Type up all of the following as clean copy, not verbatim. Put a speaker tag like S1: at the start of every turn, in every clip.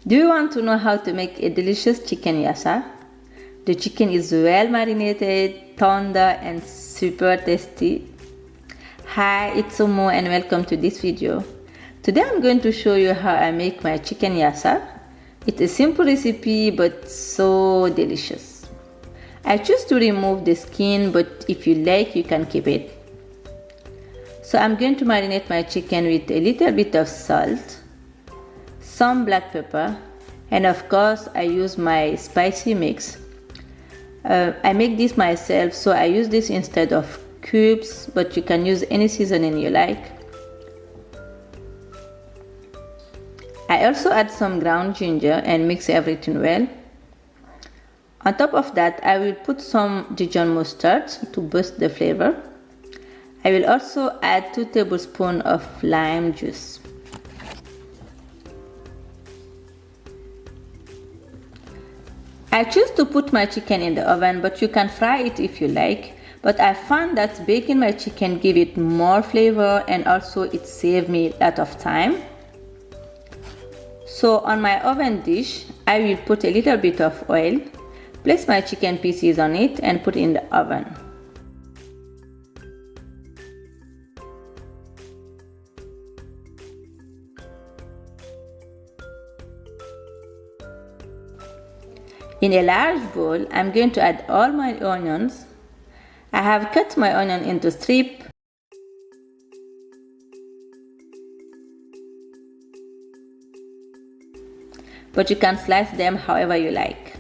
S1: Do you want to know how to make a delicious chicken yassa? The chicken is well marinated, tender and super tasty. Hi, it's Oumou and welcome to this video. Today I'm going to show you how I make my chicken yassa. It's a simple recipe but so delicious. I choose to remove the skin, but if you like you can keep it. So I'm going to marinate my chicken with a little bit of salt, some black pepper, and of course I use my spicy mix. I make this myself, so I use this instead of cubes, but you can use any seasoning you like. I also add some ground ginger and mix everything well. On top of that, I will put some Dijon mustard to boost the flavor. I will also add 2 tablespoons of lime juice. I choose to put my chicken in the oven, but you can fry it if you like. But I found that baking my chicken give it more flavor and also it saved me a lot of time. So on my oven dish, I will put a little bit of oil, place my chicken pieces on it and put it in the oven. In a large bowl, I'm going to add all my onions. I have cut my onion into strips. But you can slice them however you like.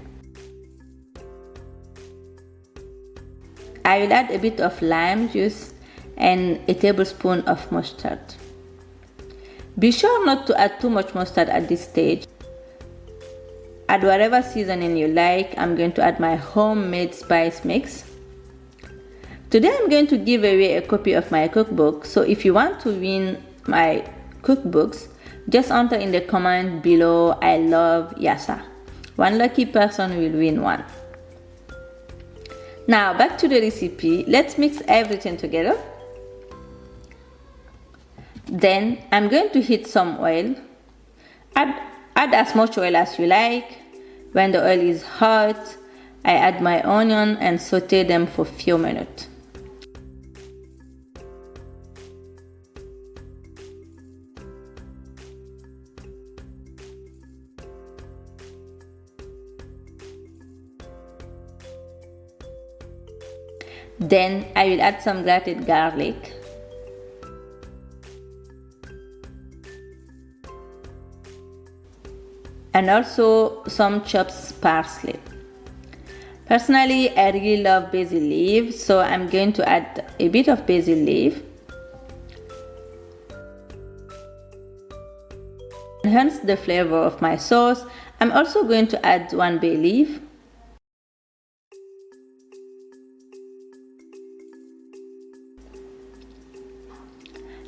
S1: I will add a bit of lime juice and a tablespoon of mustard. Be sure not to add too much mustard at this stage. Add whatever seasoning you like. I'm going to add my homemade spice mix. Today I'm going to give away a copy of my cookbook, so if you want to win my cookbooks, just enter in the comment below "I love yassa." One lucky person will win one. Now back to the recipe. Let's mix everything together. Then I'm going to heat some oil. Add as much oil as you like. When the oil is hot, I add my onion and saute them for a few minutes. Then I will add some grated garlic. And also some chopped parsley. Personally, I really love basil leaf, so I'm going to add a bit of basil leaf. Enhance the flavor of my sauce. I'm also going to add 1 bay leaf.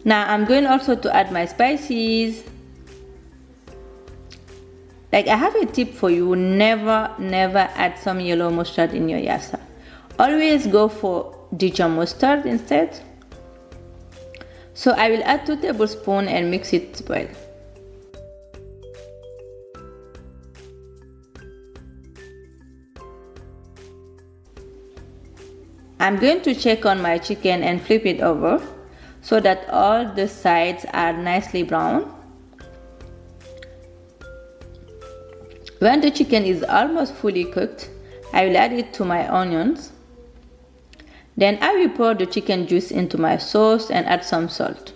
S1: Now I'm going also to add my spices. Like, I have a tip for you: never add some yellow mustard in your yassa. Always go for Dijon mustard instead. So I will add 2 tablespoons and mix it well. I'm going to check on my chicken and flip it over so that all the sides are nicely brown. When the chicken is almost fully cooked, I will add it to my onions. Then I will pour the chicken juice into my sauce and add some salt.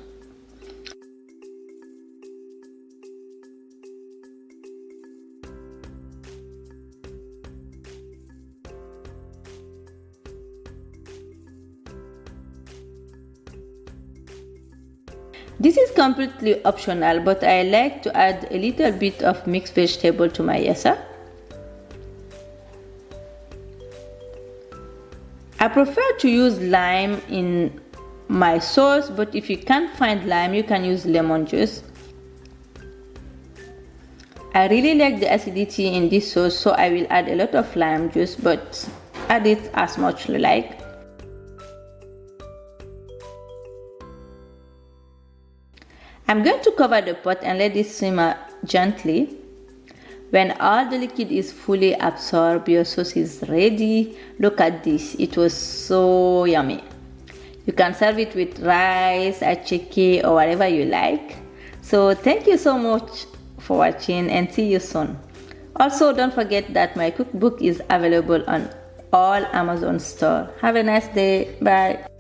S1: This is completely optional, but I like to add a little bit of mixed vegetable to my yassa. I prefer to use lime in my sauce, but if you can't find lime, you can use lemon juice. I really like the acidity in this sauce, so I will add a lot of lime juice, but add it as much as you like. I'm going to cover the pot and let it simmer gently. When all the liquid is fully absorbed, your sauce is ready. Look at this, it was so yummy. You can serve it with rice, attiéké, or whatever you like. So thank you so much for watching and see you soon. Also, don't forget that my cookbook is available on all Amazon store. Have a nice day. Bye.